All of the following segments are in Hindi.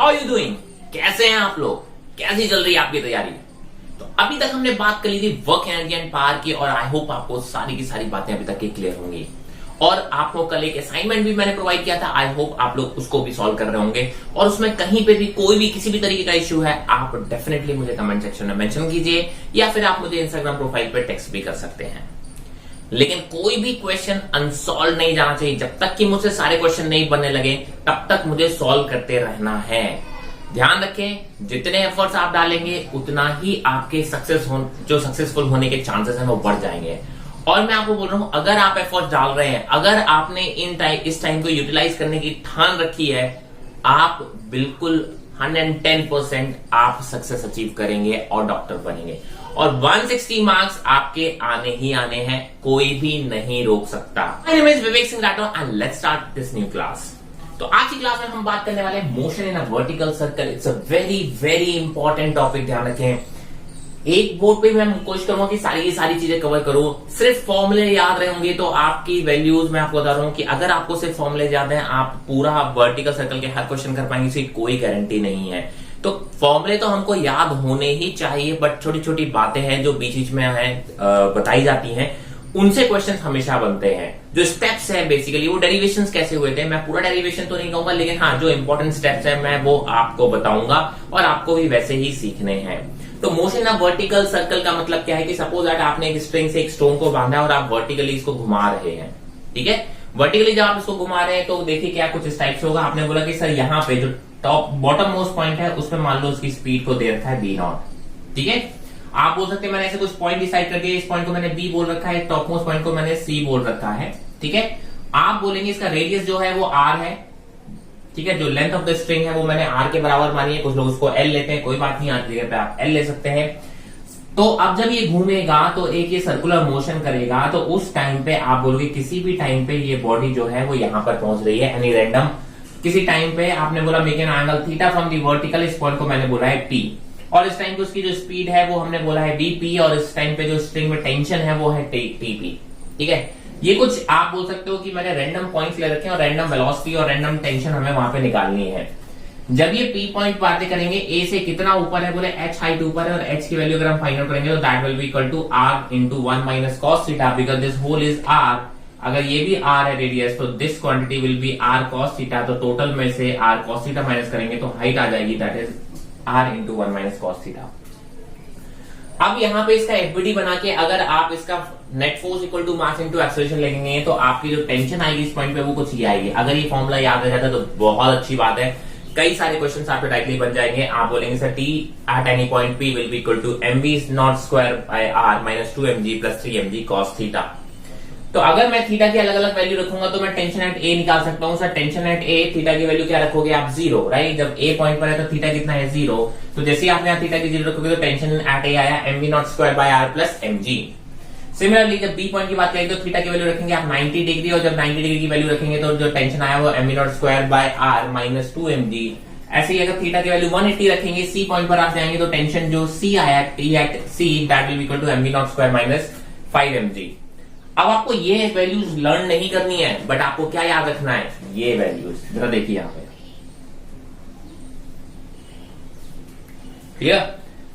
How you doing? कैसे हैं आप लोग? कैसी चल रही है आपकी तैयारी? तो अभी तक हमने बात कर ली थी वर्क एनर्जी एंड पावर की, और आई होप आपको सारी की सारी बातें अभी तक क्लियर होंगी। और आपको कल एक असाइनमेंट भी मैंने प्रोवाइड किया था, आई होप आप लोग उसको भी सॉल्व कर रहे होंगे। और उसमें कहीं पे भी कोई भी किसी भी तरीके का इश्यू है, आप डेफिनेटली मुझे कमेंट सेक्शन में मेंशन कीजिए, या फिर आप मुझे इंस्टाग्राम प्रोफाइल पे टेक्स्ट भी कर सकते हैं। लेकिन कोई भी क्वेश्चन अनसॉल्व नहीं जाना चाहिए। जब तक कि मुझसे सारे क्वेश्चन नहीं बनने लगे तब तक मुझे सॉल्व करते रहना है। ध्यान रखें, जितने एफर्ट्स आप डालेंगे उतना ही आपके सक्सेसफुल होने के चांसेस हैं वो बढ़ जाएंगे। और मैं आपको बोल रहा हूं, अगर आप एफर्ट डाल रहे हैं, अगर आपने इस टाइम को यूटिलाइज करने की ठान रखी है, आप बिल्कुल 110% आप सक्सेस अचीव करेंगे और डॉक्टर बनेंगे। और 160 मार्क्स आपके आने ही आने हैं, कोई भी नहीं रोक सकता। My name is Vivek Singh Rathore and let's start this new class. तो आज की क्लास में हम बात करने वाले हैं motion in a vertical circle. It's a very very important topic. ध्यान रखें, एक बोर्ड पे मैं कोशिश करूंगा कि सारी चीजें कवर करूं। सिर्फ फॉर्मूले याद रहे होंगे तो आपकी वैल्यूज मैं आपको बता रहा हूं कि अगर आपको सिर्फ फॉर्मूले याद हैं, आप पूरा वर्टिकल सर्कल के हर क्वेश्चन कर पाएंगे, इसकी कोई गारंटी नहीं है। तो फॉर्मूले तो हमको याद होने ही चाहिए, बट छोटी छोटी बातें हैं जो बीच बीच में बताई जाती हैं, उनसे क्वेश्चंस हमेशा बनते हैं। जो स्टेप्स है बेसिकली, वो डेरिवेशंस कैसे हुए थे, मैं पूरा डेरिवेशन तो नहीं कहूंगा, लेकिन हाँ जो इंपॉर्टेंट स्टेप्स है मैं वो आपको बताऊंगा, और आपको भी वैसे ही सीखने हैं। तो मोशन ऑफ वर्टिकल सर्कल का मतलब क्या है कि सपोज दैट आपने एक स्ट्रिंग से एक स्टोन को बांधा और आप वर्टिकली इसको घुमा रहे हैं। ठीक है, वर्टिकली जब आप इसको घुमा रहे हैं तो देखिए क्या कुछ इस टाइप से होगा। आपने बोला कि सर यहाँ पे जो टॉप बॉटम मोस्ट पॉइंट है उस पर मान लो उसकी स्पीड को दे रखा है b0। ठीक है, आप बोल सकते हैं मैंने ऐसे कुछ पॉइंट डिसाइड करके इस पॉइंट को मैंने b बोल रखा है, टॉप मोस्ट पॉइंट को मैंने c बोल रखा है। ठीक है, आप बोलेंगे इसका रेडियस जो है वो r है। ठीक है, जो लेंथ ऑफ द स्ट्रिंग है वो मैंने r के बराबर मानी है, कुछ लोग उसको l लेते हैं, कोई बात नहीं, आज जगह पे आप l ले सकते हैं। तो अब जब ये घूमेगा तो एक ये सर्कुलर मोशन करेगा, तो उस टाइम पे आप बोलोगे किसी भी टाइम पे ये बॉडी जो है वो यहां पर पहुंच रही है, एनी रैंडम किसी टाइम पे आपने बोला make an angle theta from the vertical, इस पॉइंट को मैंने बोला है t, और इस टाइम पे उसकी जो स्पीड है वो हमने बोला है dp, और इस टाइम पे जो स्ट्रिंग में टेंशन है वो है tp। ठीक है, ये कुछ आप बोल सकते हो कि मैंने रैंडम पॉइंट्स ले रखे हैं और रैंडम वेलोसिटी और रैंडम टेंशन हमें वहां पे निकालनी है। जब ये p पॉइंट बातें करेंगे, a से कितना ऊपर है, बोले h हाइट ऊपर है, और h की वैल्यू अगर हम फाइंड आउट करेंगे तो that will be equal to r into 1 minus cos theta, because this whole is r। अगर ये भी r है रेडियस, तो this quantity will be r cos theta. तो टोटल में से r cos थीटा माइनस करेंगे तो हाइट आ जाएगी, that is r into 1 minus cos theta. अब यहाँ पे इसका एफबीडी बना के अगर आप इसका net force equal to mass into acceleration लेंगे तो आपकी जो टेंशन आएगी इस पॉइंट पे वो कुछ ये आएगी। अगर ये फॉर्मूला याद रह जाता है तो बहुत अच्छी बात है, कई सारे क्वेश्चन आपके डायरेक्टली बन जाएंगे। आप बोलेंगे sir t at any point p will be equal to mv not square by r minus 2mg plus 3mg cos theta. तो अगर मैं थीटा की अलग अलग वैल्यू रखूंगा तो मैं टेंशन एट ए निकाल सकता हूँ। सर टेंशन एट ए, थीटा की वैल्यू क्या रखोगे आप, 0, राइट। जब ए पॉइंट पर है तो थीटा कितना है, 0। तो जैसे ही आपने थीटा की 0 रखोगे तो टेंशन एट ए आया mv not square by r plus mg। Similarly जब बी पॉइंट की बात करेंगे तो थीटा की वैल्यू रखेंगे आप 90 डिग्री, और जब 90 डिग्री की वैल्यू रखेंगे तो जो टेंशन आया वो mv not square by r minus 2mg। ऐसे ही अगर थीटा की वैल्यू 180 रखेंगे, सी पॉइंट पर आप जाएंगे तो टेंशन जो सी आया T at C, that will be equal to mv not square minus 5mg। अब आपको ये वैल्यूज लर्न नहीं करनी है, बट आपको क्या याद रखना है, ये वैल्यूज। जरा देखिए यहाँ पे, क्लियर।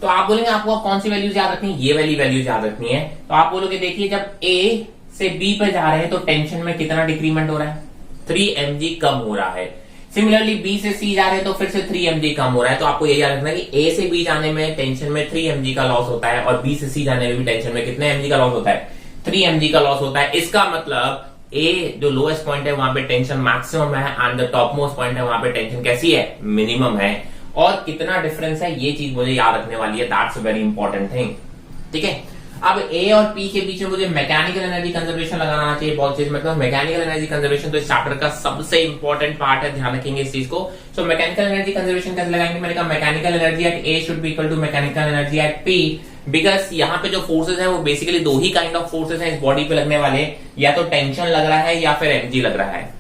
तो आप बोलेंगे आपको कौन सी वैल्यूज याद रखनी है, ये वाली वैल्यूज याद रखनी है। तो आप बोलोगे देखिए जब A से B पे जा रहे हैं तो टेंशन में कितना डिक्रीमेंट हो रहा है, 3mg कम हो रहा है। सिमिलरली B से C जा रहे हैं तो फिर से 3mg कम हो रहा है। तो आपको ये याद रखना है कि A से B जाने में टेंशन में 3mg का लॉस होता है, और B से C जाने में भी टेंशन में कितने mg का लॉस होता है, 3mg का लॉस होता है। इसका मतलब A जो लोएस्ट पॉइंट है वहां पे टेंशन मैक्सिमम है, and the top most point है वहां पे टेंशन कैसी है, मिनिमम है। और कितना डिफरेंस है ये चीज मुझे याद रखने वाली है, that's a very important thing. ठीक है, अब A और P के बीच में मुझे मैकेनिकल एनर्जी कंजर्वेशन लगाना चाहिए बहुत चीज। मतलब मैकेनिकल एनर्जी कंजर्वेशन तो इस चैप्टर का सबसे इंपॉर्टेंट पार्ट है, ध्यान रखेंगे इस चीज को। सो मैकेनिकल एनर्जी कंजर्वेशन कैसे लगाएंगे, मैंने कहा mechanical energy at A should be equal to mechanical energy at P, because यहाँ पे जो फोर्सेज है वो बेसिकली दो ही काइंड ऑफ फोर्सेज हैं इस बॉडी पे लगने वाले, या तो टेंशन लग रहा है या फिर mg लग रहा है।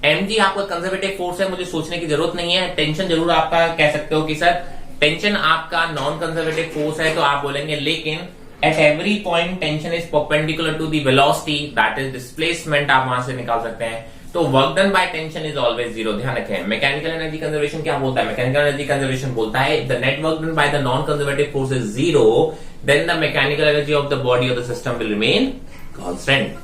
mg आपका कंजर्वेटिव फोर्स है, मुझे सोचने की जरूरत नहीं है। टेंशन जरूर आपका कह सकते हो कि सर टेंशन आपका नॉन कंजर्वेटिव फोर्स है, तो आप बोलेंगे लेकिन at every point tension is perpendicular to the velocity, that is displacement, आप वहां से निकाल सकते हैं। तो work done by tension is always zero. ध्यान रखें, मैकेनिकल एनर्जी कंजर्वेशन क्या बोलता है? मैकेनिकल एनर्जी कंजर्वेशन बोलता है the net work done by the non conservative force is zero, then the mechanical energy of the body of the system will remain constant.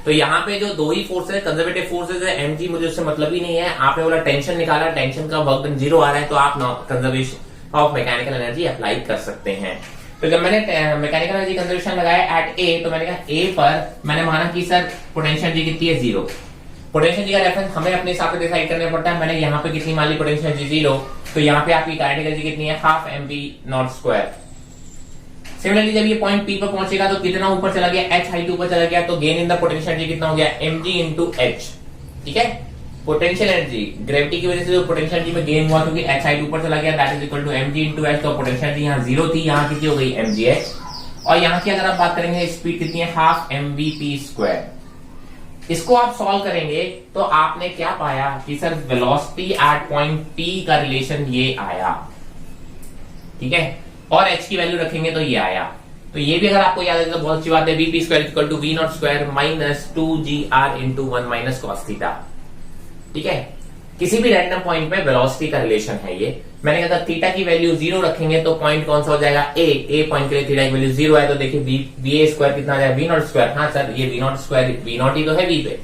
तो यहाँ पे जो दो ही फोर्स है, कंजर्वेटिव फोर्सेज है, mg मुझे उससे मतलब ही नहीं है। आपने बोला टेंशन निकाला, टेंशन का वर्क डन जीरो आ रहा है, तो आप conservation of mechanical energy apply कर सकते हैं। तो जब मैंने मैकेनिकल एनर्जी कंजर्वेशन लगाया एट ए, तो मैंने कहा ए पर मैंने माना कि सर पोटेंशियल एनर्जी कितनी है? जीरो। पोटेंशियल एनर्जी का रेफरेंस हमें अपने हिसाब से डिसाइड करना पड़ता है। मैंने यहाँ पे कितनी मान ली पोटेंशियल एनर्जी? जीरो। तो यहाँ पे आपकी काइनेटिक एनर्जी कितनी है? Half mv not square. Similarly जब ये पॉइंट पी पर पहुंचेगा तो कितना ऊपर चला गया? h हाइट ऊपर चला गया, तो gain in the potential energy कितना हो गया? mg into h। ठीक है, पोटेंशियल एनर्जी ग्रेविटी की वजह से जो पोटेंशियल एनर्जी में गेन हुआ क्योंकि h हाइट ऊपर चला गया, that is equal to mg into h। तो पोटेंशियल एनर्जी यहाँ जीरो थी, यहाँ कितनी हो गई? mgh। और यहाँ की अगर आप बात करेंगे स्पीड कितनी है? Half mvp square. इसको आप सॉल्व करेंगे तो आपने क्या पाया कि sir velocity at point p का रिलेशन ये आया। ठीक है, और h की वैल्यू रखेंगे तो ये आया। तो ये भी अगर आपको याद है तो बहुत अच्छी बात है। vp square equal to v not square minus 2gr into 1 minus cos theta. ठीक है, किसी भी रैंडम पॉइंट पे वेलोसिटी का रिलेशन है ये। मैंने कहा था थीटा की वैल्यू जीरो रखेंगे तो पॉइंट कौन सा हो जाएगा? ए पॉइंट के लिए थीटा की वैल्यू जीरो है, तो देखिए वी स्क्वायर कितना आ जाएगा? V not square. हाँ सर, ये V not square, V not ही तो है वी पे।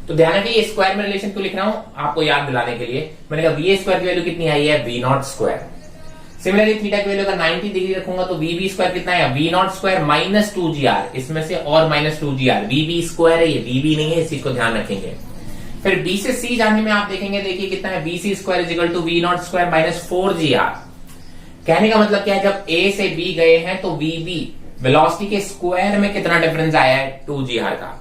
तो ध्यान रखिए, ये स्क्वायर में रिलेशन क्यों लिख रहा हूं? आपको याद दिलाने के लिए। मैंने कहा वी स्क्वायर की वैल्यू कितनी आई है? V not square. Similarly theta की वैल्यू अगर 90 डिग्री रखूंगा तो वी स्क्वायर कितना है? V not square minus 2gr, इसमें से और माइनस 2gr। वी स्क्वायर है, ये वी नहीं है, इस चीज को ध्यान रखेंगे। फिर बी से सी जाने में आप देखेंगे, देखिए कितना है? B C square equal to V not square minus 4gr। कहने का मतलब क्या है? जब ए से बी गए हैं तो वी वेलोसिटी के स्क्वायर में कितना डिफरेंस आया है? 2gr का।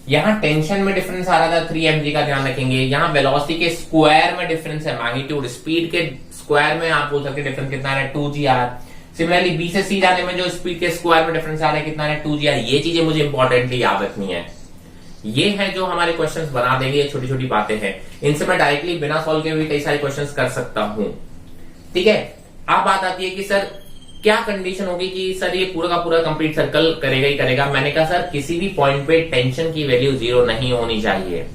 यहाँ टेंशन में डिफरेंस आ रहा था 3mg का, ध्यान रखेंगे। यहाँ वेलोसिटी के स्क्वायर में डिफरेंस है, मैग्नीट्यूड स्पीड के स्क्वायर में आप बोल सकते डिफरेंस कितना है? 2gr। सिमिलरली बी से सी जाने में जो स्पीड के स्क्वायर में डिफरेंस आ रहा है कितना है? 2gr। ये चीजें मुझे इंपॉर्टेंटली याद रखनी है। ये है जो हमारे क्वेश्चंस बना देंगे, ये छोटी छोटी बातें हैं। इनसे मैं डायरेक्टली बिना सॉल्व के भी कई सारे क्वेश्चंस कर सकता हूं। ठीक है, अब बात आती है कि सर क्या कंडीशन होगी कि सर ये पूरा का पूरा कंप्लीट सर्कल करेगा ही करेगा। मैंने कहा सर किसी भी पॉइंट पे टेंशन की वैल्यू जीरो नहीं होनी चाहिए।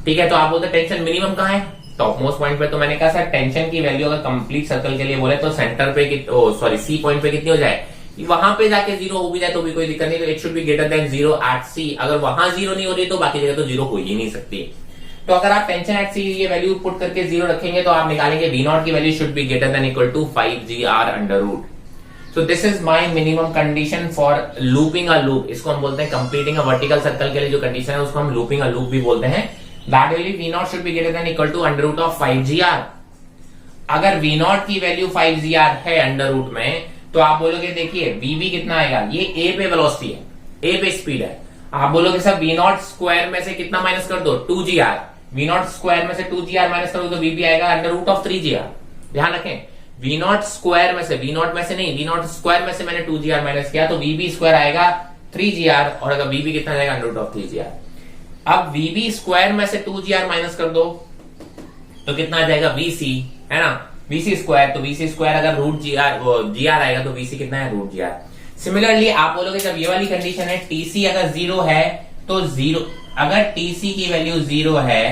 ठीक है, तो आप बोलते टेंशन मिनिमम कहां है? टॉप मोस्ट पॉइंट पे। तो मैंने कहा सर टेंशन की वैल्यू अगर कंप्लीट सर्कल के लिए बोले तो सेंटर पे सी पॉइंट पे कितनी हो जाए? वहां पे जाके जीरो हो भी जाए तो भी कोई दिक्कत नहीं, तो it should be greater than zero at c. अगर वहां जीरो नहीं हो रही तो बाकी जगह तो जीरो हो ही नहीं सकती। तो अगर आप टेंशन एट सी ये वैल्यू पुट करके जीरो रखेंगे तो आप निकालेंगे वी नॉट की value should be greater than equal to 5gr under root. So this is my minimum condition for looping a loop. इसको हम बोलते हैं कंप्लीटिंग अ वर्टिकल सर्कल के लिए जो कंडीशन है उसको हम लूपिंग अ लूप भी बोलते हैं। That will V not should be greater than equal to under root of 5gr। अगर वी नॉट की वैल्यू 5gr है अंडर रूट में तो आप बोलोगे देखिए वी कितना आएगा? ये ए पे वेलोसिटी है, ए पे स्पीड है। आप बोलोगे सर वी नॉट स्क्वायर में से कितना माइनस कर दो? 2gr। वी नॉट स्क्वायर में से 2gr माइनस करो तो वी आएगा अंडर रूट ऑफ 3gr। ध्यान रखें, वी नॉट स्क्वायर में से, वी नॉट में से नहीं, वी नॉट स्क्वायर में से मैंने 2gr माइनस किया तो वी स्क्वायर आएगा 3gr, और अगर वी कितना जाएगा? Under root of 3gr। अब वी स्क्वायर में से 2gr माइनस कर दो तो कितना आ जाएगा? vc, है ना? vc स्क्वायर, तो vc स्क्वायर अगर रूट gr आएगा तो vc कितना है? Root gr। सिमिलरली आप बोलोगे जब ये वाली कंडीशन है tc अगर जीरो है तो जीरो, अगर tc की वैल्यू जीरो है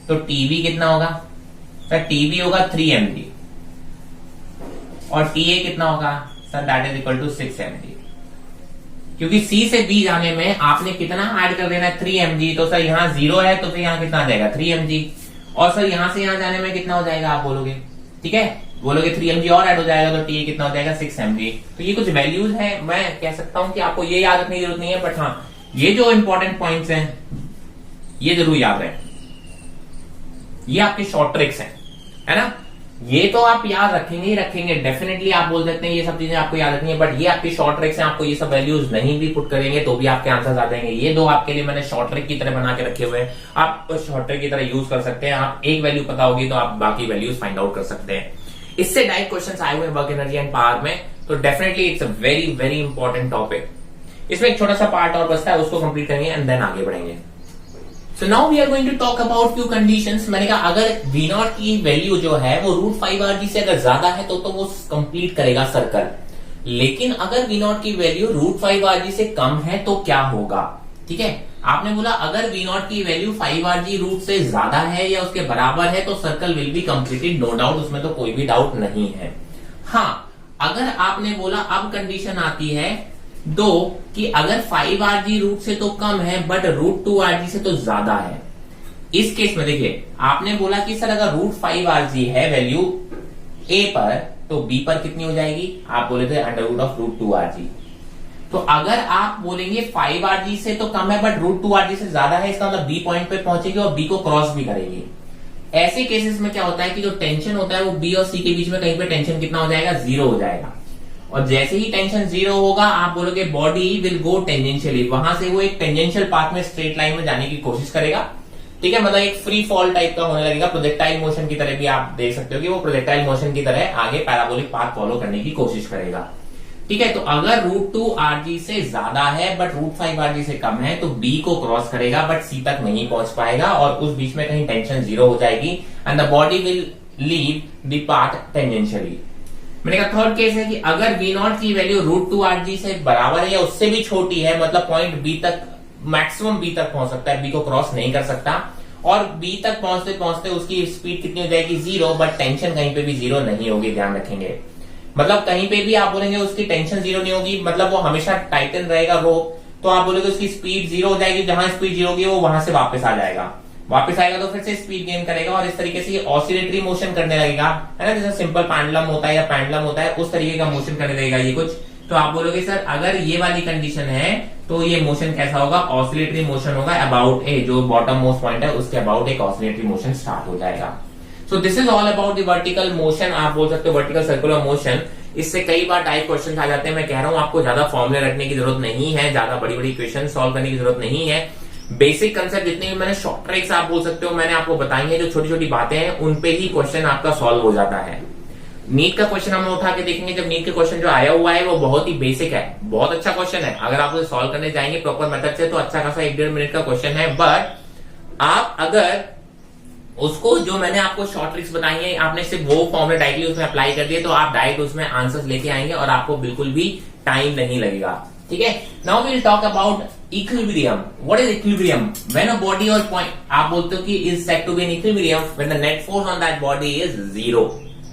तो tb कितना होगा? सर tb होगा 3mg, और ta कितना होगा? Sir that is equal to 6mg। क्योंकि c से b जाने में आपने कितना ऐड कर देना है? 3mg। तो सर यहाँ जीरो है तो फिर यहाँ कितना आ जाएगा? 3mg। और सर यहां से यहां जाने में कितना हो जाएगा? आप बोलोगे, ठीक है, बोलोगे 3mg और ऐड हो जाएगा तो TA कितना हो जाएगा? 6mg। तो ये कुछ वैल्यूज हैं, मैं कह सकता हूं कि आपको ये याद रखने की जरूरत नहीं है, बट हाँ ये जो इंपॉर्टेंट पॉइंट्स हैं ये जरूर याद रखें। ये आपके शॉर्ट ट्रिक्स हैं, है ना? ये तो आप याद रखेंगे ही रखेंगे, डेफिनेटली आप बोल सकते हैं ये सब चीजें आपको याद रखनी है, बट ये आपकी शॉर्ट ट्रिक्स हैं। आपको ये सब वैल्यूज नहीं भी पुट करेंगे तो भी आपके आंसर्स आ जाएंगे। ये दो आपके लिए मैंने शॉर्ट ट्रिक की तरह बना के रखे हुए हैं, आप शॉर्ट ट्रिक की तरह यूज कर सकते हैं। आप एक वैल्यू पता होगी तो आप बाकी वैल्यूज फाइंड आउट कर सकते हैं। इससे डायरेक्ट क्वेश्चंस आए हुए वर्क एनर्जी एंड पावर में, तो definitely it's a very very important topic. इसमें एक छोटा सा पार्ट और बचता है, उसको कंप्लीट करेंगे एंड देन आगे बढ़ेंगे। So now we are going to talk about few conditions. मैंने कहा अगर V नॉट की वैल्यू जो है वो √5rg से अगर ज्यादा है तो वो कंप्लीट करेगा सर्कल, लेकिन अगर V नॉट की वैल्यू √5rg से कम है तो क्या होगा? ठीक है, आपने बोला अगर वी नॉट की वैल्यू 5 रूट से ज्यादा है या उसके बराबर है तो circle will be completed, no doubt, उसमें तो कोई भी डाउट नहीं है। हाँ, अगर आपने बोला अब कंडीशन आती है दो कि अगर 5 रूट से तो कम है बट रूट 2 से तो ज्यादा है। इस केस में देखिए आपने बोला कि सर अगर रूट 5 है वैल्यू ए पर तो बी पर कितनी हो जाएगी, आप बोले थे अंडर रूट ऑफ रूट 2 तो अगर आप बोलेंगे 5 से तो कम है बट रूट 2 से ज्यादा है, इसका मतलब बी पॉइंट पे पहुंचेगी और बी को क्रॉस भी करेगी। ऐसे केसेस में क्या होता है कि जो टेंशन होता है वो बी और सी के बीच में कहीं पे टेंशन कितना हो जाएगा, 0 हो जाएगा। और जैसे ही टेंशन 0 होगा आप बोलोगे बॉडी विल गो टेंजेंशियली, वहां से वो एक टेंजेंशियल पाथ में स्ट्रेट लाइन में जाने की कोशिश करेगा। ठीक है, मतलब एक फ्री फॉल टाइप का होने लगेगा, प्रोजेक्टाइल मोशन की तरह भी आप देख सकते हो कि वो प्रोजेक्टाइल मोशन की तरह आगे पैराबोलिक पाथ फॉलो करने की कोशिश करेगा। ठीक है, तो अगर रूट 2 से ज्यादा है बट रूट 5 से कम है तो बी को क्रॉस करेगा बट सी तक नहीं पहुंच पाएगा और उस बीच में कहीं टेंशन 0 हो जाएगी and the body will leave the path tangentially. मैंने कहा थर्ड केस है कि अगर बी नॉट की वैल्यू रूट 2 से बराबर है या उससे भी छोटी है, मतलब पॉइंट बी तक, मैक्सिमम बी तक पहुंच सकता है, बी को क्रॉस नहीं कर सकता और बी तक पहुंचते पहुंचते उसकी स्पीड कितनी हो जाएगी, 0, बट टेंशन कहीं पे भी 0 नहीं होगी, ध्यान रखेंगे। मतलब कहीं पे भी आप बोलेंगे उसकी टेंशन 0 नहीं होगी, मतलब वो हमेशा टाइटन रहेगा रोप, तो आप बोलेंगे उसकी स्पीड 0 हो जाएगी, जहां स्पीड 0 होगी वो वहां से वापस आ जाएगा, वापस आएगा तो फिर से स्पीड गेन करेगा और इस तरीके से ये ऑसिलेटरी मोशन करने लगेगा, है ना, जैसे सिंपल पैंडुलम होता है या पैंडुलम होता है उस तरीके का मोशन करने लगेगा ये कुछ। तो आप बोलोगे सर अगर ये वाली कंडीशन है तो ये मोशन कैसा होगा, ऑसिलेटरी मोशन होगा, अबाउट ए जो बॉटम मोस्ट पॉइंट है उसके अबाउट एक ऑसिलेटरी मोशन स्टार्ट हो जाएगा। सो this is all about the vertical motion, आप बोल सकते हो वर्टिकल सर्कुलर मोशन। इससे कई बार टाइप क्वेश्चन आ जाते हैं, मैं कह रहा हूं आपको ज्यादा फॉर्मुले रखने की जरूरत नहीं है, ज्यादा बड़ी बड़ी क्वेश्चन सॉल्व करने की जरूरत नहीं है। बेसिक कंसेप्ट जितने भी मैंने शॉर्ट ट्रिक्स आप बोल सकते हो मैंने आपको बताई है, जो छोटी छोटी बातें हैं उन पे ही क्वेश्चन आपका सॉल्व हो जाता है। नीट का क्वेश्चन हम उठा के देखेंगे, जब नीट का क्वेश्चन जो आया हुआ है वो बहुत ही बेसिक है, बहुत अच्छा क्वेश्चन है, अगर आप उसे सॉल्व करने जाएंगे प्रॉपर मेथड से तो अच्छा खासा 1-1.5 मिनट का क्वेश्चन है। बट आप अगर उसको जो मैंने आपको शॉर्ट ट्रिक्स बताई है आपने सिर्फ वो फॉर्मुले डायरेक्टली उसमें अप्लाई कर दिए तो आप डायरेक्ट उसमें आंसर्स लेके आएंगे और आपको बिल्कुल भी टाइम नहीं लगेगा। ठीक है, now we will talk about equilibrium. What is equilibrium? When a body or point, आप बोलते हो कि is said to be in equilibrium when the net force on that body is 0।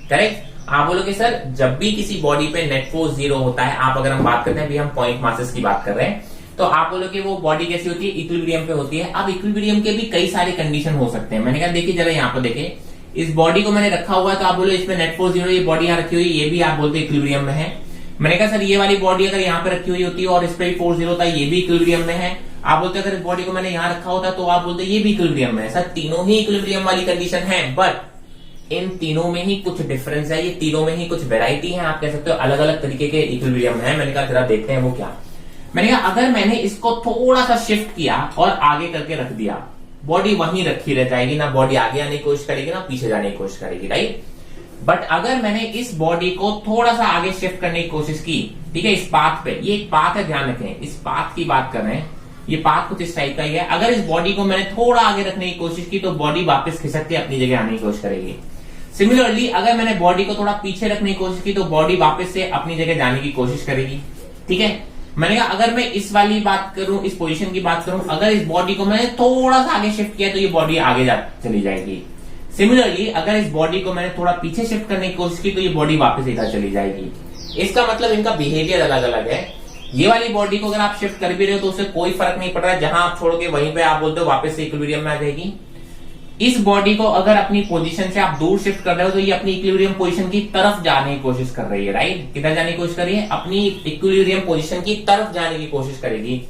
Correct, आप बोलोगे सर जब भी किसी बॉडी पे नेट फोर्स 0 होता है, आप अगर हम बात करते हैं, अभी हम पॉइंट मासेस की बात कर रहे हैं, तो आप बोलोगे वो बॉडी कैसी होती है, इक्विलिब्रियम पे होती है। अब इक्विलिब्रियम के भी कई सारे कंडीशन हो सकते हैं। मैंने कहा देखिए जरा यहाँ पर देखे, इस बॉडी को मैंने रखा हुआ है तो आप बोलो इसमें नेट फोर्स 0, ये बॉडी यहाँ रखी हुई, ये भी आप बोलते इक्विलिब्रियम में है। मैंने कहा सर ये वाली बॉडी अगर यहाँ पे रखी हुई होती है और इस पे भी फोर्स 0 होता है, ये भी इक्विलिब्रियम में है। आप बोलते अगर इस बॉडी को मैंने यहाँ रखा होता तो आप बोलते ये भी इक्विलिब्रियम में है। सर तीनों ही इक्विलिब्रियम वाली कंडीशन है, बट इन तीनों में ही कुछ डिफरेंस है, ये तीनों में ही कुछ वेराइटी है, आप कह सकते हो अलग अलग तरीके के इक्विलिब्रियम है। मैंने कहा जरा देखते हैं वो क्या। मैंने कहा अगर मैंने इसको थोड़ा सा शिफ्ट किया और आगे करके रख दिया, बॉडी वहीं रखी रह जाएगी, ना बॉडी आगे आने की कोशिश करेगी ना पीछे जाने की कोशिश करेगी, राइट। बट अगर मैंने इस बॉडी को थोड़ा सा आगे शिफ्ट करने की कोशिश की, ठीक है, इस पाथ पे, ये एक पाथ है, ध्यान रखें, इस पाथ की बात कर रहे हैं, ये पाथ कुछ इस टाइप का ही है। अगर इस बॉडी को मैंने थोड़ा आगे रखने की कोशिश की तो बॉडी वापस खिसक के अपनी जगह आने की कोशिश करेगी। सिमिलरली अगर मैंने बॉडी को थोड़ा पीछे रखने की कोशिश की तो बॉडी वापस से अपनी जगह जाने की कोशिश करेगी। ठीक है, मैंने कहा अगर मैं इस वाली बात करूं, इस पोजीशन की बात करूं, अगर इस बॉडी को मैंने थोड़ा सा आगे शिफ्ट किया तो ये बॉडी आगे चली जाएगी। सिमिलरली अगर इस बॉडी को मैंने थोड़ा पीछे शिफ्ट करने की कोशिश की तो ये बॉडी वापस इधर चली जाएगी। इसका मतलब इनका बिहेवियर अलग अलग है। ये वाली बॉडी को अगर आप शिफ्ट कर भी रहे हो तो उससे कोई फर्क नहीं पड़ रहा है, जहां आप छोड़ोगे वहीं पे आप बोलते हो वापस से इक्विलिब्रियम में आ जाएगी। इस बॉडी को अगर अपनी पोजीशन से आप दूर शिफ्ट कर रहे हो तो ये अपनी इक्विलिब्रियम पोजीशन की तरफ जाने की कोशिश कर रही है, राइट। किधर जाने की कोशिश कर रही है? अपनी इक्विलिब्रियम पोजीशन की तरफ जाने की कोशिश करेगी।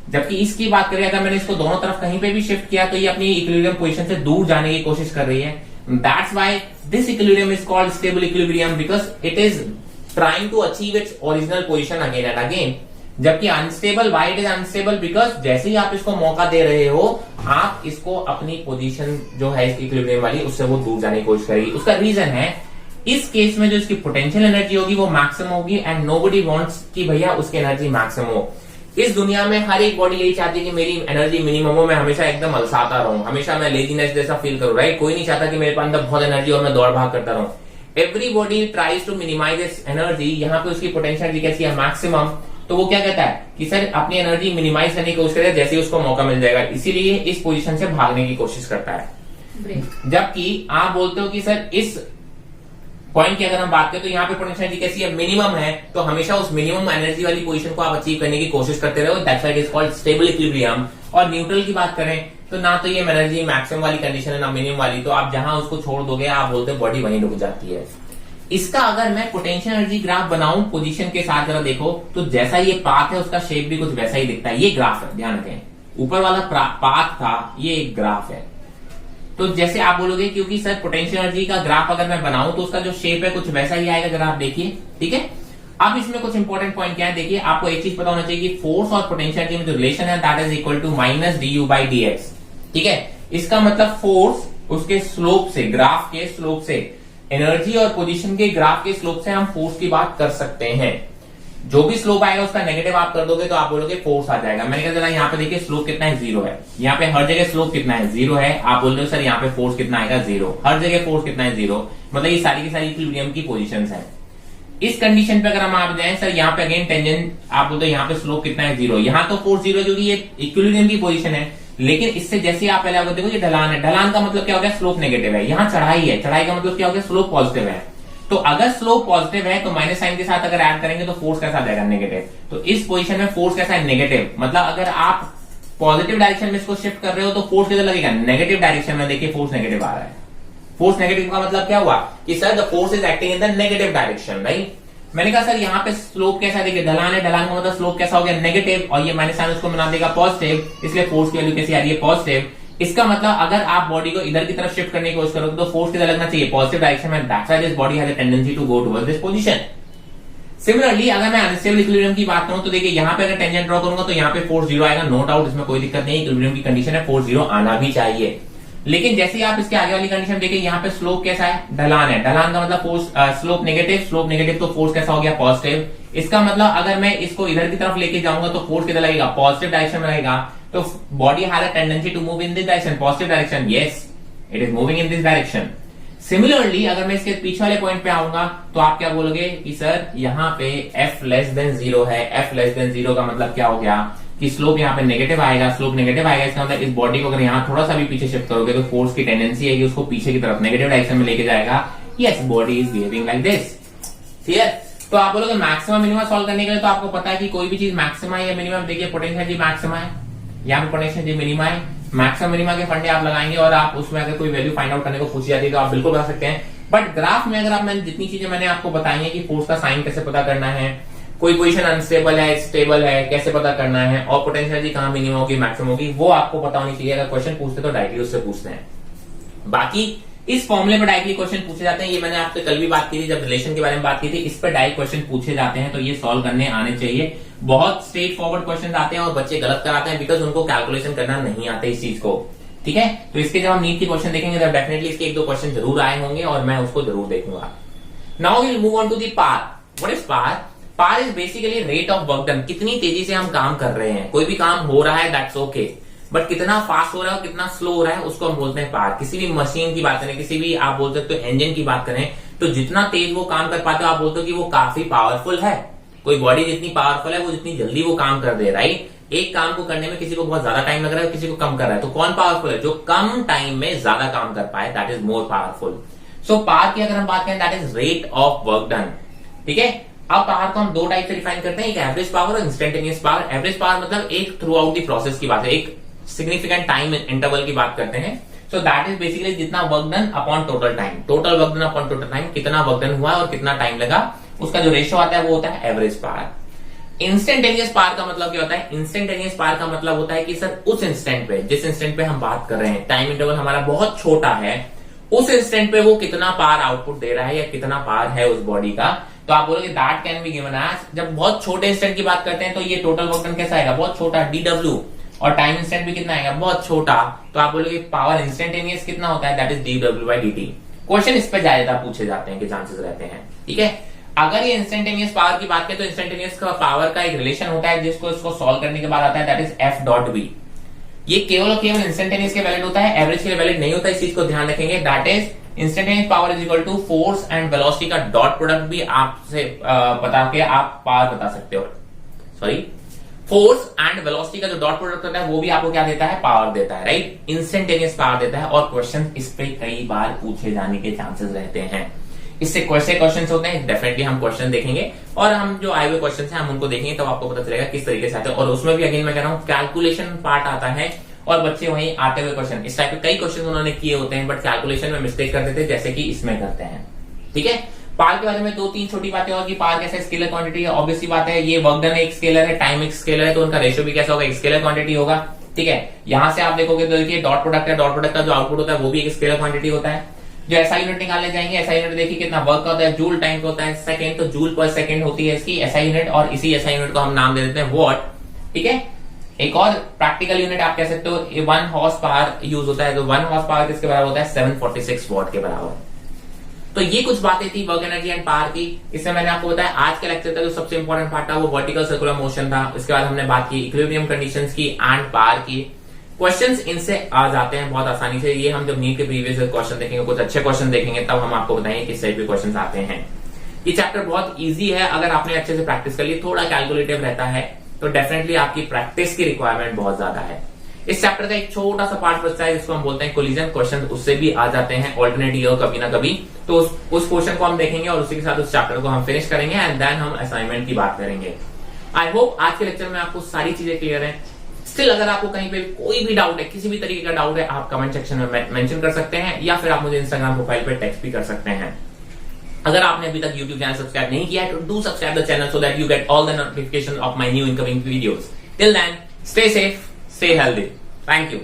जबकि इसकी बात करें, अगर मैंने इसको दोनों तरफ कहीं पे भी शिफ्ट किया तो ये अपनी इक्विलिब्रियम पोजीशन से दूर जाने की कोशिश कर रही है। That's why this equilibrium is called stable equilibrium, because it is trying to achieve its original position again and again. जबकि unstable, why it is unstable? Because जैसे ही आप इसको मौका दे रहे हो, आप इसको अपनी पोजीशन जो है इक्विलिब्रियम वाली, उससे वो दूर जाने की कोशिश करेगी। उसका रीजन है, इस केस में जो इसकी पोटेंशियल एनर्जी होगी वो मैक्सिमम होगी एंड नोबडी वांट्स कि भैया उसकी एनर्जी मैक्सिमम हो। इस दुनिया में हर एक बॉडी यही चाहती है कि मेरी एनर्जी मिनिमम हो, मैं हमेशा एकदम अलसाता रहूं, हमेशा मैं लेजीनेस जैसा फील करूं, राइट। कोई नहीं चाहता कि मेरे पास अंदर बहुत एनर्जी और मैं दौड़ भाग करता रहूं। Everybody tries to minimize its energy. यहाँ पे उसकी पोटेंशियल एनर्जी कैसी है? मैक्सिमम। तो वो क्या कहता है कि सर अपनी एनर्जी मिनिमाइज करने की कोशिश करे जैसे ही उसको मौका मिल जाएगा, इसीलिए इस पोजीशन से भागने की कोशिश करता है। जबकि आप बोलते हो कि सर इस पॉइंट की अगर हम बात करें तो यहाँ पे पोटेंशियल एनर्जी कैसी है, मिनिमम है, तो हमेशा उस मिनिमम एनर्जी वाली पोजीशन को आप अचीव करने की कोशिश करते रहो, that's why it is called stable equilibrium. और न्यूट्रल की बात करें तो ना तो ये एनर्जी मैक्सिमम वाली कंडीशन है ना मिनिमम वाली, तो आप जहां उसको छोड़ दोगे आप बोलते हो बॉडी वहीं रुक जाती है। इसका अगर मैं पोटेंशियल एनर्जी ग्राफ बनाऊं पोजीशन के साथ, जरा देखो तो जैसा ये पाथ है उसका शेप भी कुछ वैसा ही दिखता है। ये ग्राफ है, ध्यान रखें, ऊपर वाला पाथ था, ये एक ग्राफ है। तो जैसे आप बोलोगे क्योंकि सर पोटेंशियल एनर्जी का ग्राफ अगर मैं बनाऊं तो उसका जो शेप है कुछ वैसा ही आएगा, जरा आप देखिए, ठीक है। अब इसमें कुछ इंपॉर्टेंट पॉइंट क्या है, देखिए आपको एक चीज पता होना चाहिए कि फोर्स और पोटेंशियल एनर्जी में जो रिलेशन है that is equal to minus D by D X, ठीक है। इसका मतलब फोर्स उसके स्लोप से, ग्राफ के स्लोप से, एनर्जी और पोजीशन के ग्राफ के स्लोप से हम फोर्स की बात कर सकते हैं। जो भी स्लोप आएगा उसका नेगेटिव आप कर दोगे तो आप बोलोगे फोर्स आ जाएगा। मैंने कहा जरा यहाँ पे देखिए स्लोप कितना है, 0 है। यहाँ पे हर जगह स्लोप कितना है, 0 है। आप बोल रहे हो सर यहाँ पे फोर्स कितना आएगा, 0। हर जगह फोर्स कितना है, 0। मतलब ये सारी की सारी इक्विलिब्रियम की पोजीशंस हैं। इस कंडीशन पे अगर हम आप जाएं सर यहाँ पे अगेन टेंजेंट, आप बोलते हो यहाँ पे स्लोप कितना है, 0। यहाँ तो फोर्स 0 है क्योंकि ये इक्विलिब्रियम की पोजीशन है। लेकिन इससे जैसे आप पहले देखो ये ढलान है, ढलान का मतलब क्या हो गया, स्लोप नेगेटिव है। यहाँ चढ़ाई है, चढ़ाई का मतलब क्या हो गया, स्लोप पॉजिटिव है। तो अगर स्लोप पॉजिटिव है तो माइनस साइन के साथ अगर ऐड करेंगे तो फोर्स कैसा आ जाएगा, नेगेटिव। तो इस पोजीशन में फोर्स कैसा है, नेगेटिव। मतलब अगर आप पॉजिटिव डायरेक्शन में इसको शिफ्ट कर रहे हो तो फोर्स किधर लगेगा, नेगेटिव डायरेक्शन में। देखिए फोर्स नेगेटिव आ रहा है। फोर्स नेगेटिव का मतलब क्या हुआ कि sir the force is acting in the negative direction, right. मैंने कहा सर यहाँ पे स्लोप कैसा है, देखिए ढलान है, ढलान का मतलब स्लोप कैसा हो गया, नेगेटिव, और ये माइनस साइन उसको बना देगा पॉजिटिव, इसलिए फोर्स की वैल्यू कैसी आ रही है, पॉजिटिव। इसका मतलब अगर आप बॉडी को इधर की तरफ शिफ्ट करने की कोशिश करोगे तो फोर्स किधर लगना चाहिए, पॉजिटिव डायरेक्शन में। That's why this body has a tendency to go towards this position. Similarly अगर मैं अनस्टेबल इक्विलिब्रियम की बात करूं तो देखिए यहाँ पे अगर टेंजेंट ड्रॉ करूंगा तो यहाँ पे फोर्स 0 आएगा, नो डाउट, इसमें कोई दिक्कत नहीं। इक्विलिब्रियम की कंडीशन है, फोर्स 0 आना भी चाहिए। लेकिन जैसे ही आप इसके आगे वाली कंडीशन देखिए, यहाँ पे स्लोप कैसा है, ढलान है, ढलान का मतलब force slope negative, slope negative तो फोर्स कैसा हो गया, पॉजिटिव। इसका मतलब अगर मैं इसको इधर की तरफ लेके जाऊंगा तो फोर्स किधर लगेगा, पॉजिटिव डायरेक्शन में लगेगा। तो body has a tendency to move in this direction, positive direction, yes it is moving in this direction. Similarly अगर मैं इसके पीछे वाले पॉइंट पे आऊंगा तो आप क्या बोलोगे कि सर यहाँ पे f लेस देन 0 है। f लेस देन 0 का मतलब क्या हो गया कि स्लोप यहाँ पे नेगेटिव आएगा, स्लोप नेगेटिव आएगा। इसका मतलब इस बॉडी को अगर यहाँ थोड़ा सा भी पीछे शिफ्ट करोगे तो फोर्स की टेंडेंसी है कि उसको पीछे की तरफ नेगेटिव डायरेक्शन में लेके जाएगा। Yes, body is behaving like this, clear. तो आप बोलोगे मैक्सिमम मिनिमम सॉल्व करने के लिए तो आपको पता है कि कोई भी चीज मैक्सिमा या मिनिमम, देखिए पोटेंशियल एनर्जी मैक्सिमा है, यहाँ पे पोटेंशियल एनर्जी मिनिमा है। मैक्सिमम मिनिमा के फंडे आप लगाएंगे और आप उसमें अगर कोई वैल्यू फाइंड आउट करने को पूछी जाती है तो आप बिल्कुल बता सकते हैं। बट ग्राफ में अगर आप, मैंने जितनी चीजें मैंने आपको बताई है कि फोर्स का साइन कैसे पता करना है, कोई पोजीशन अनस्टेबल है, स्टेबल है, कैसे पता करना है, और पोटेंशियल एनर्जी कहां मिनिमम होगी, मैक्सिमम होगी, वो आपको पता होनी चाहिए। अगर क्वेश्चन पूछते तो डायरेक्टली उससे पूछते हैं। बाकी इस फॉर्मूले पर डायरेक्टली क्वेश्चन पूछे जाते हैं। ये मैंने आपसे कल भी बात की थी जब रिलेशन के बारे में बात की थी। इस पर डायरेक्ट क्वेश्चन पूछे जाते हैं तो ये सॉल्व करने आने चाहिए। बहुत स्ट्रेट फॉरवर्ड क्वेश्चन आते हैं और बच्चे गलत कराते हैं बिकॉज उनको कैलकुलेशन करना नहीं आता इस चीज को, ठीक है। तो इसके जब हम नीट के क्वेश्चन देखेंगे तब डेफिनेटली इसके 1-2 क्वेश्चन जरूर आए होंगे और मैं उसको जरूर देखूंगा। Now we will move on to the power. What is power? Power is basically rate of work done, कितनी तेजी से हम काम कर रहे हैं। कोई भी काम हो रहा है दैट्स ओके, बट कितना फास्ट हो रहा है और कितना स्लो हो रहा है उसको हम बोलते हैं पार। किसी भी मशीन की बात करें, किसी भी आप बोल सकते हो इंजन की बात करें, तो जितना तेज वो काम कर पाते हो आप बोलते हो कि वो काफी पावरफुल है। कोई बॉडी जितनी पावरफुल है वो जितनी जल्दी वो काम कर दे, राइट। एक काम को करने में किसी को बहुत ज्यादा टाइम लग रहा है, किसी को कम कर रहा है, तो कौन पावरफुल है? जो कम टाइम में ज्यादा काम कर पाए, that is more powerful. So power की अगर हम बात करें that is rate of work done, ठीक है। अब पावर को हम 2 टाइप से डिफाइन करते हैं, एक एवरेज पावर और इंस्टेंटेनियस पावर। एवरेज पावर मतलब एक थ्रू आउट द प्रोसेस की बात है, एक सिग्निफिकेंट टाइम इंटरवल की बात करते हैं। सो दैट इज बेसिकली जितना work done upon total time, total work done upon total time, कितना वर्क डन हुआ और कितना टाइम लगा, उसका जो रेशियो आता है वो होता है एवरेज पावर। इंस्टेंटेनियस पावर का मतलब क्या होता है? इंस्टेंटेनियस पावर का मतलब होता है कि सर उस इंस्टेंट पे, जिस इंस्टेंट पे हम बात कर रहे हैं, टाइम इंटरवल हमारा बहुत छोटा है, उस इंस्टेंट पे वो कितना पावर आउटपुट दे रहा है या कितना पावर है उस बॉडी का। तो आप बोलोगे that can be given as, जब बहुत छोटे इंस्टेंट की बात करते हैं तो ये टोटल वर्क डन कैसा आएगा, बहुत छोटा, DW, और टाइम इंस्टेंट भी कितना आएगा, बहुत छोटा। तो आप बोलोगे पावर इंस्टेंटेनियस कितना होता है, दैट इज dW/dt। क्वेश्चन इस पे ज्यादा पूछे जाते हैं कि चांसेस रहते हैं, ठीक है। अगर ये इंस्टेंटेनियस पावर की बात करें तो इंस्टेंटेनियस का पावर का एक रिलेशन होता है जिसको इसको सॉल्व करने के बाद आता है, दैट इज F.V। ये केवल और केवल इंस्टेंटेनियस के वैलिड होता है, एवरेज के लिए वैलिड नहीं होता, इस चीज को ध्यान रखेंगे। That is instantaneous power is equal to force and velocity का डॉट प्रोडक्ट भी आपसे बता के आप पावर बता सकते हो। सॉरी, फोर्स एंड वेलोसिटी का जो डॉट प्रोडक्ट होता है वो भी आपको क्या देता है, पावर देता है, राइट, इंस्टेंटेनियस पावर देता है। और क्वेश्चन इस पे कई बार पूछे जाने के चांसेस रहते हैं। इससे कैसे क्वेश्चन होते हैं, डेफिनेटली हम क्वेश्चन देखेंगे और हम जो आए हुए क्वेश्चन हैं हम उनको देखेंगे, तब आपको पता चलेगा किस तरीके से आते हैं। और उसमें भी अगेन मैं कह रहा हूं कैलकुलेशन पार्ट आता है और बच्चे वहीं आते हुए क्वेश्चन, इस टाइप के कई क्वेश्चन उन्होंने किए होते हैं बट कैलकुलेशन में मिस्टेक करते थे, जैसे कि इसमें करते हैं। ठीक है, पावर के बारे में 2-3 छोटी बातें और कि पावर कैसे स्केलर क्वांटिटी है। ऑब्वियसली बात है, ये वर्क डन एक स्केलर है, टाइम एक स्केलर है, तो उनका रेशियो भी कैसा होगा, एक स्केलर क्वांटिटी होगा। ठीक है, यहां से आप देखोगे तो देखिए डॉट प्रोडक्ट है, डॉट प्रोडक्ट का जो आउटपुट होता है वो भी एक स्केलर क्वांटिटी होता है। जो एसआई यूनिट निकालने जाएंगे, एसआई यूनिट देखिए कितना वर्क का होता है, जूल टाइम का होता है, सेकंड, तो जूल पर सेकंड होती है इसकी एसआई यूनिट, और इसी एसआई यूनिट को हम नाम दे देते हैं वॉट। ठीक है, एक और प्रैक्टिकल यूनिट आप कह सकते हो 1 हॉर्स पावर यूज होता है, तो 1 हॉर्स पावर किसके बराबर होता है, 746 वॉट के बराबर। तो ये कुछ बातें थी वर्क एनर्जी एंड पावर की। इससे मैंने आपको बताया आज के लेक्चर का जो सबसे इंपॉर्टेंट पार्ट था वो वर्टिकल सर्कुलर मोशन था। इसके बाद हमने बात की इक्विलिब्रियम कंडीशंस की एंड पावर की। क्वेश्चंस इनसे आ जाते हैं बहुत आसानी से। ये हम जब नीट के प्रीवियस क्वेश्चन देखेंगे, कुछ अच्छे क्वेश्चन देखेंगे, तब हम आपको बताएंगे किस टाइप के क्वेश्चन आते हैं। ये चैप्टर बहुत ईजी है, अगर आपने अच्छे से प्रैक्टिस कर ली, थोड़ा कैलकुलेटिव रहता है, तो डेफिनेटली आपकी प्रैक्टिस की रिक्वायरमेंट बहुत ज्यादा है। इस चैप्टर का एक छोटा सा पार्ट बचता है जिसको हम बोलते हैं कोलिजन क्वेश्चन, उससे भी आ जाते हैं ऑल्टरनेट ईयर कभी ना कभी, तो उस क्वेश्चन को हम देखेंगे और उसी के साथ उस चैप्टर को हम फिनिश करेंगे एंड देन हम असाइनमेंट की बात करेंगे। आई होप आज के लेक्चर में आपको सारी चीजें क्लियर है। स्टिल अगर आपको कहीं पे कोई भी डाउट है, किसी भी तरीके का डाउट है, आप कमेंट सेक्शन में मेंशन कर सकते हैं या फिर आप मुझे इंस्टाग्राम प्रोफाइल पे टेक्स्ट भी कर सकते हैं। अगर आपने अभी तक YouTube चैनल सब्सक्राइब नहीं किया है तो do subscribe the channel so that you get all the notification of my new incoming videos. Till then stay safe, stay healthy, thank you.